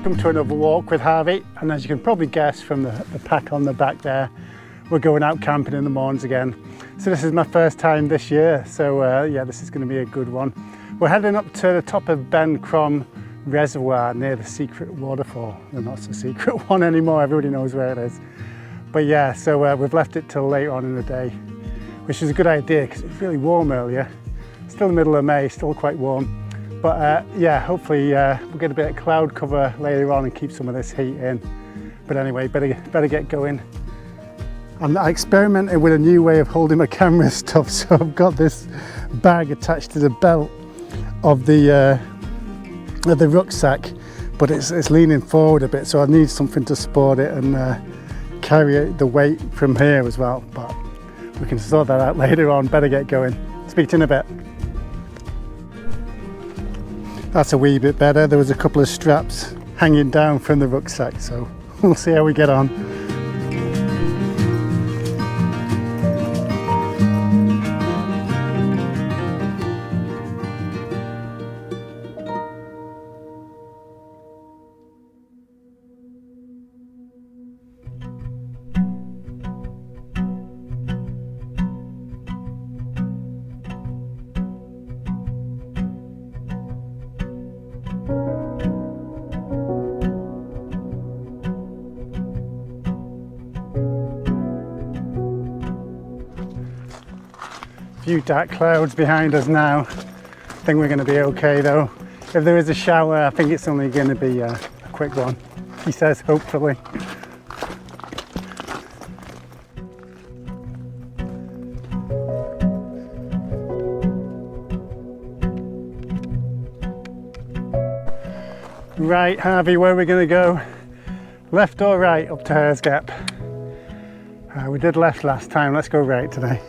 Come to another walk with Harvey, and as you can probably guess from the pack on the back there, we're going out camping in the Mournes again. So this is my first time this year, so yeah, this is going to be a good one. We're heading up to the top of Ben Crom Reservoir near the secret waterfall. Well, not so secret one anymore, everybody knows where it is. But yeah, so we've left it till later on in the day, which is a good idea because it was really warm earlier. Still the middle of May, still quite warm. But yeah, hopefully we'll get a bit of cloud cover later on and keep some of this heat in. But anyway, better get going. I experimented with a new way of holding my camera stuff, so I've got this bag attached to the belt of the rucksack, but it's leaning forward a bit, so I need something to support it and carry the weight from here as well. But we can sort that out later on. Better get going. Speak to you in a bit. That's a wee bit better. There was a couple of straps hanging down from the rucksack, so we'll see how we get on. Few dark clouds behind us now. I think we're going to be okay though. If there is a shower, I think it's only going to be a quick one. He says, hopefully. Right, Harvey, where are we going to go? Left or right up to Hurst Gap? We did left last time, let's go right today.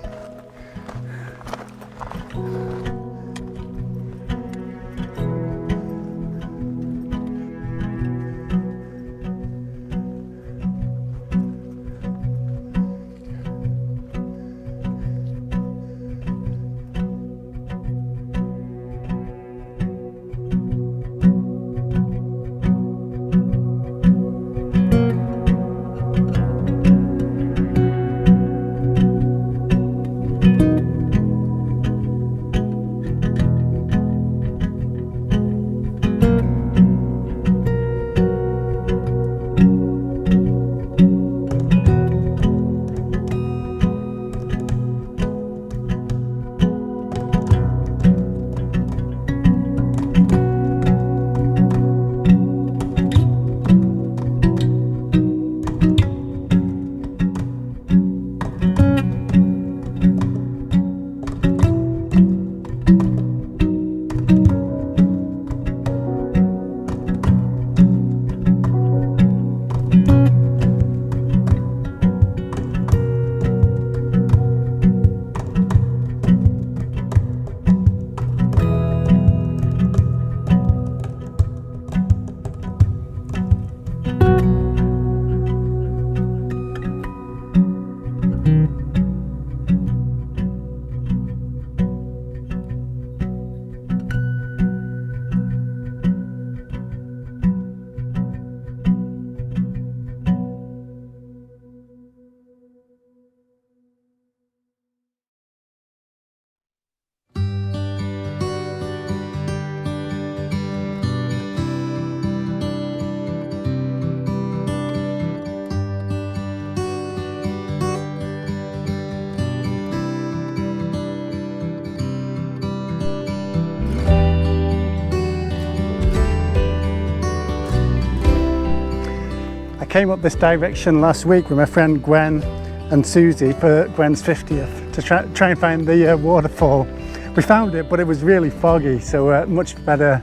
Came up this direction last week with my friend Gwen and Susie for Gwen's 50th to try and find the waterfall. We found it, but it was really foggy, so much better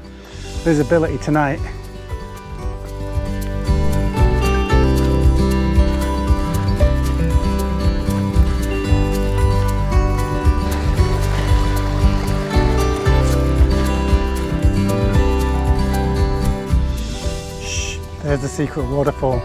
visibility tonight. Shh, there's the secret waterfall.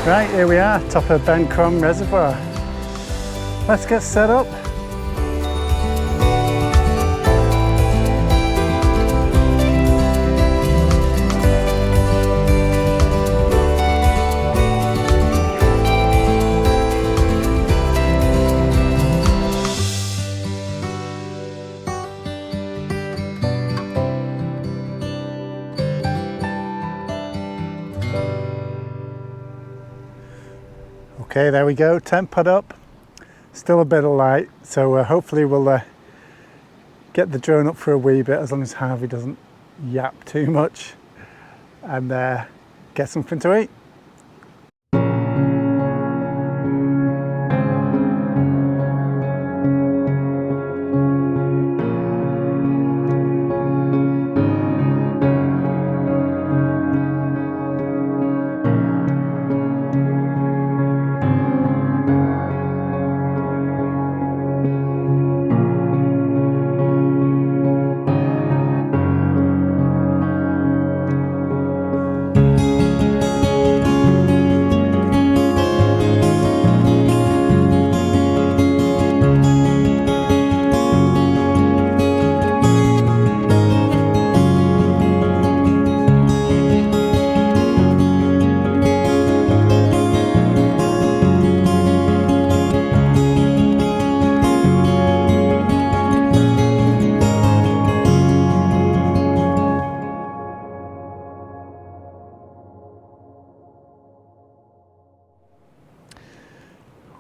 Right, here we are, top of Ben Crom Reservoir. Let's get set up. Okay, there we go, tent put up. Still a bit of light, so hopefully we'll get the drone up for a wee bit, as long as Harvey doesn't yap too much, and get something to eat.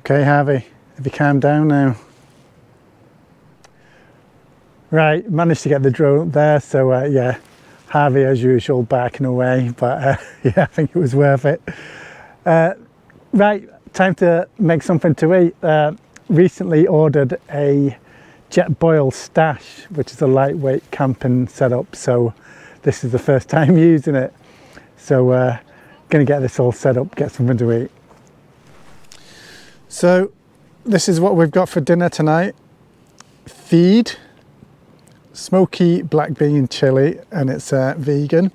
Okay, Harvey, have you calmed down now? Right, managed to get the drone up there, so yeah, Harvey as usual backing away, but yeah, I think it was worth it. Right, time to make something to eat. Recently ordered a Jetboil Stash, which is a lightweight camping setup, so this is the first time using it. So gonna get this all set up, get something to eat. So this is what we've got for dinner tonight. Feed, smoky black bean chili, and it's vegan.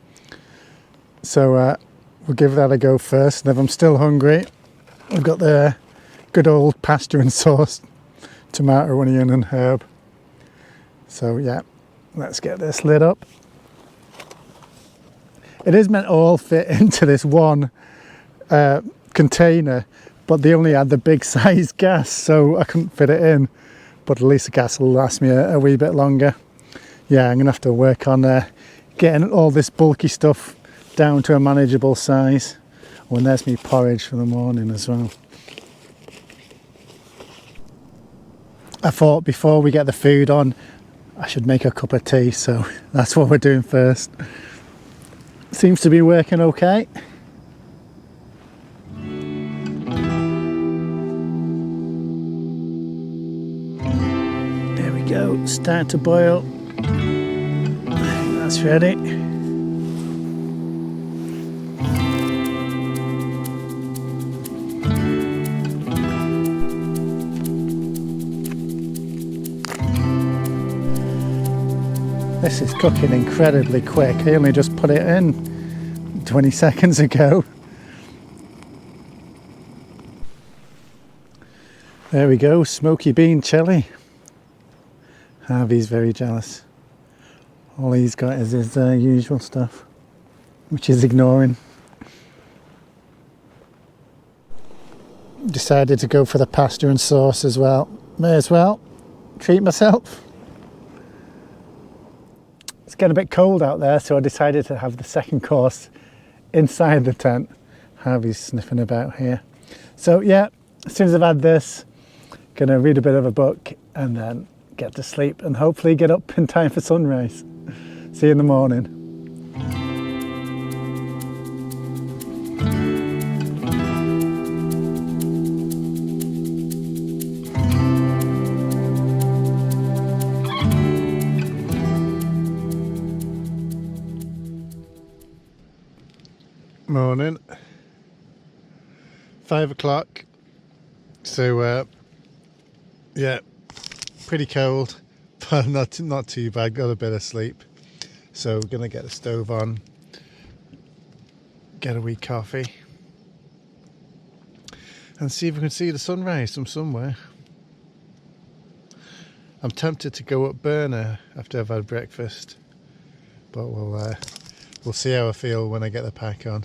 So we'll give that a go first, and if I'm still hungry, we've got the good old pasta and sauce, tomato, onion and herb. So yeah, let's get this lit up. It is meant to all fit into this one container, but they only had the big size gas, so I couldn't fit it in. But at least the gas will last me a wee bit longer. Yeah, I'm gonna have to work on getting all this bulky stuff down to a manageable size. Oh, and there's me porridge for the morning as well. I thought before we get the food on, I should make a cup of tea, so that's what we're doing first. Seems to be working okay. There we go, start to boil. That's ready. This is cooking incredibly quick. I only just put it in 20 seconds ago. There we go, smoky bean chili. Harvey's very jealous. All he's got is his usual stuff, which he's ignoring. Decided to go for the pasta and sauce as well. May as well treat myself. It's getting a bit cold out there, so I decided to have the second course inside the tent. Harvey's sniffing about here. So yeah, as soon as I've had this, gonna read a bit of a book and then get to sleep and hopefully get up in time for sunrise. See you in the morning. Morning. 5 o'clock. So yeah, pretty cold, but not too bad. Got a bit of sleep. So we're gonna get the stove on, get a wee coffee, and see if we can see the sunrise from somewhere. I'm tempted to go up Bearnagh after I've had breakfast, but we'll see how I feel when I get the pack on.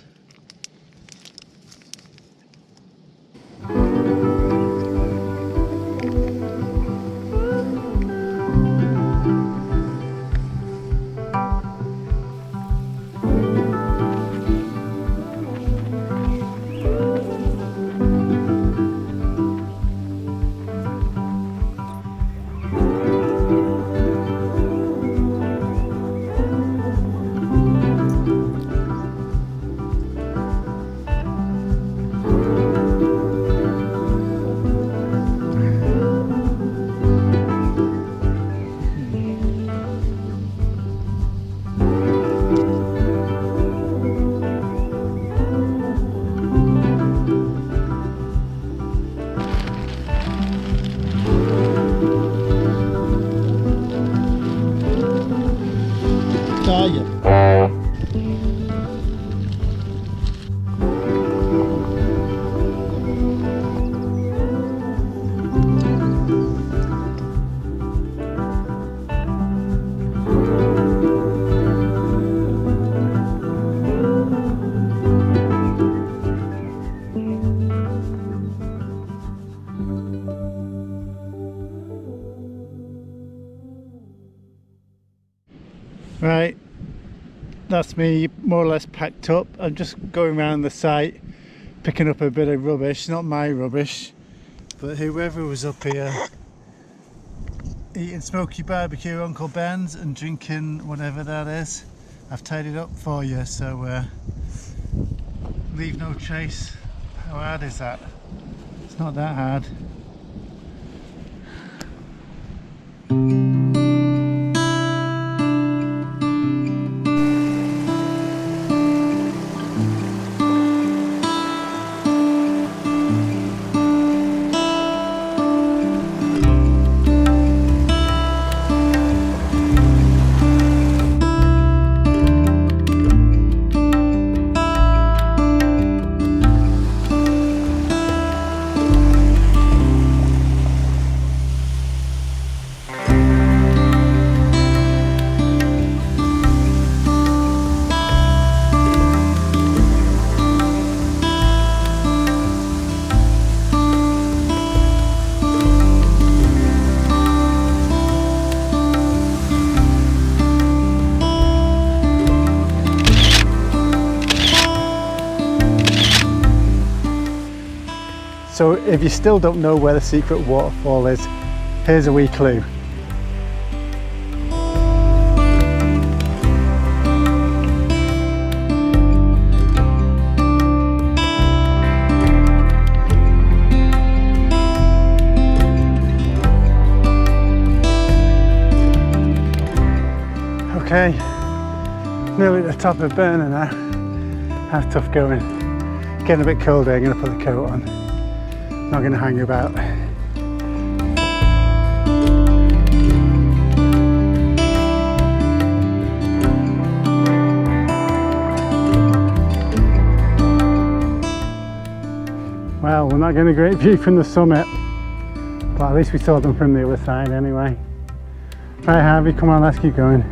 Right, that's me more or less packed up. I'm just going around the site picking up a bit of rubbish, not my rubbish, but whoever was up here eating smoky barbecue Uncle Ben's and drinking whatever that is. I've tidied up for you, so leave no trace. How hard is that? It's not that hard. So if you still don't know where the secret waterfall is, here's a wee clue. Okay, nearly at the top of Bearnagh now. How tough going. Getting a bit colder, I'm going to put the coat on. Not going to hang about. Well, we're not getting a great view from the summit, but at least we saw them from the other side anyway. Right, Harvey, come on, let's keep going.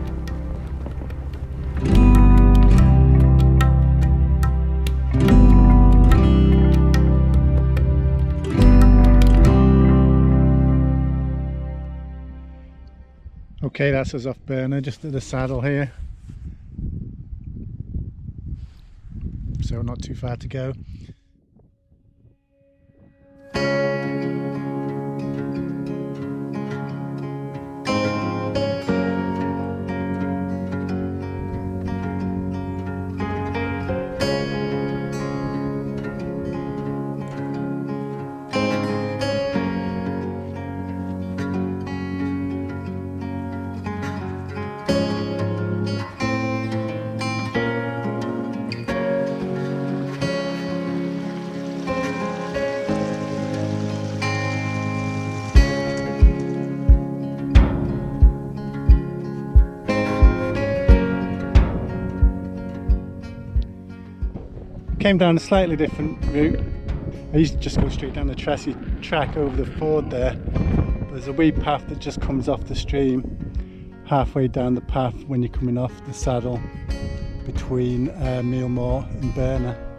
Okay, that's us off Bearnagh, just at the saddle here. So not too far to go. Came down a slightly different route. I used to just go straight down the Tressie track over the ford there. There's a wee path that just comes off the stream, halfway down the path when you're coming off the saddle between Mourne and Bearnagh.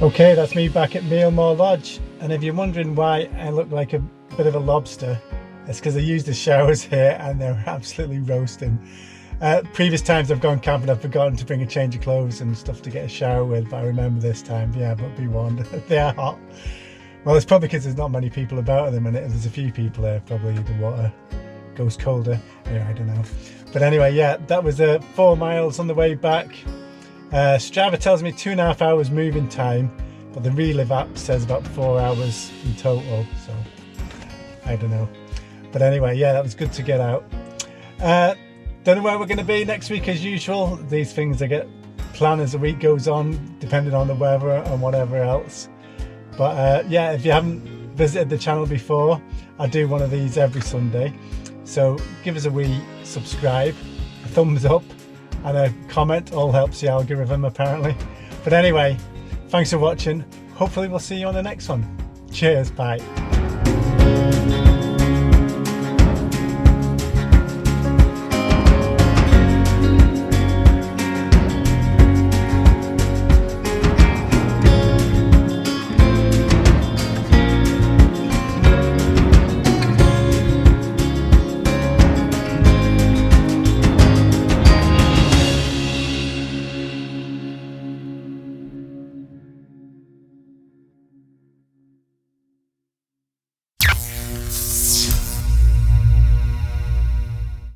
Okay, that's me back at Mourne Lodge, and if you're wondering why I look like a bit of a lobster, it's because I used the showers here and they're absolutely roasting. Previous times I've gone camping, I've forgotten to bring a change of clothes and stuff to get a shower with, but I remember this time, yeah, but be warned, they are hot. Well, it's probably because there's not many people about at the minute. There's a few people here, probably the water goes colder. Anyway, I don't know. But anyway, yeah, that was 4 miles on the way back. Strava tells me 2.5 hours moving time, but the Relive app says about 4 hours in total, so I don't know. But anyway, yeah, that was good to get out. Don't know where we're going to be next week as usual. These things I get planned as the week goes on, depending on the weather and whatever else. But yeah, if you haven't visited the channel before, I do one of these every Sunday. So give us a wee subscribe, a thumbs up, and a comment. All helps the algorithm apparently. But anyway, thanks for watching. Hopefully we'll see you on the next one. Cheers, bye.